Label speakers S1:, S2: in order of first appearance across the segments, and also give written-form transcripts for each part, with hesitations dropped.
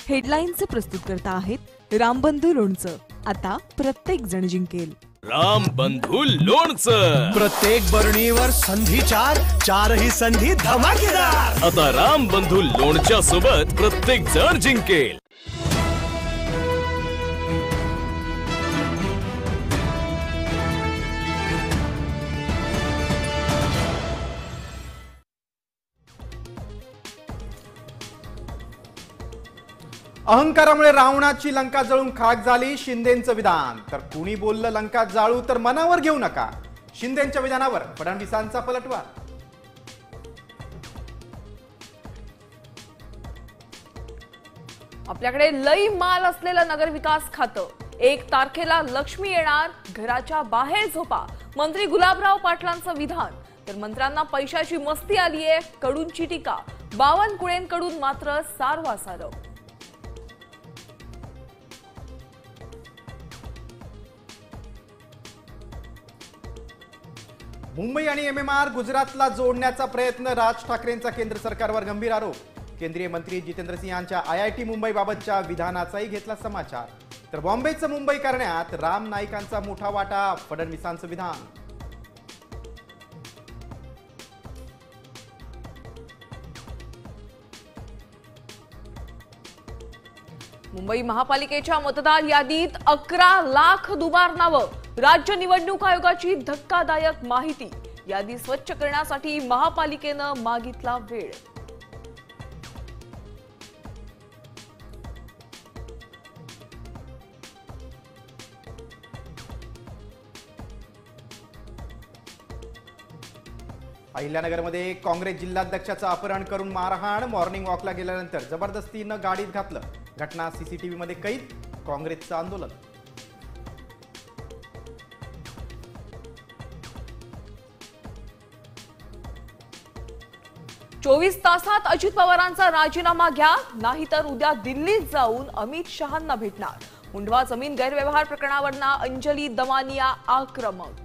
S1: हेडलाईनचे प्रस्तुत करता आहेत रामबंधू लोणचं. आता प्रत्येक जण जिंकेल.
S2: रामबंधू लोणचं.
S3: प्रत्येक बरणीवर संधी चार, चारही संधी धमाकेदार.
S2: आता रामबंधू लोणच्या सोबत प्रत्येक जण जिंकेल.
S4: अहंकारामुळे रावणाची लंका जळून खाक झाली, शिंदेंचं विधान. तर कुणी बोललं लंका जाळू तर मनावर घेऊ नका, शिंदेंच्या विधानावर फडणवीसांचा पलटवार.
S5: आपल्याकडे लई माल असलेलं नगरविकास खातं. 1 तारखेला लक्ष्मी येणार, घराच्या बाहेर झोपा, मंत्री गुलाबराव पाटलांचं विधान. तर मंत्र्यांना पैशाची मस्ती आलीये, कडूंची टीका. बावनकुळेंकडून मात्र सारवासारव.
S4: मुंबई आणि MMR गुजरातला जोडण्याचा प्रयत्न, राज ठाकरेंचा केंद्र सरकारवर गंभीर आरोप. केंद्रीय मंत्री जितेंद्र सिंह यांच्या IIT मुंबई बाबतच्या विधानाचाही घेतला समाचार. तर बॉम्बेचं मुंबई करण्यात राम नाईकांचा मोठा वाटा, फडणवीसांचं विधान.
S5: मुंबई महापालिकेच्या मतदार यादीत 11 लाख दुबार नावं. राज्य निवडणूक आयोगाची धक्कादायक माहिती. यादी स्वच्छ करण्यासाठी महापालिकेनं मागितला वेळ.
S4: अहिल्यानगरमध्ये काँग्रेस जिल्हाध्यक्षाचं अपहरण करून मारहाण. मॉर्निंग वॉकला गेल्यानंतर जबरदस्तीनं गाडीत घातलं. घटना CCTV मध्ये कैद. काँग्रेसचं आंदोलन.
S5: चोवीस तासात अजित पवारांचा राजीनामा घ्या, नाहीतर उद्या दिल्लीत जाऊन अमित शहांना भेटणार. मुंढवा जमीन गैरव्यवहार प्रकरणावरना अंजली दमानिया आक्रमक.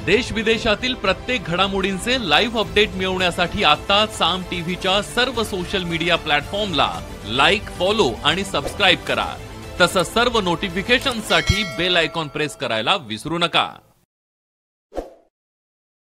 S6: देश विदेशातील प्रत्येक घडामोडींचे लाईव्ह अपडेट मिळवण्यासाठी आता साम टीव्हीच्या सर्व सोशल मीडिया प्लॅटफॉर्मला लाईक, फॉलो आणि सबस्क्राईब करा. तसंच सर्व नोटिफिकेशनसाठी बेल आयकॉन प्रेस करायला विसरू नका.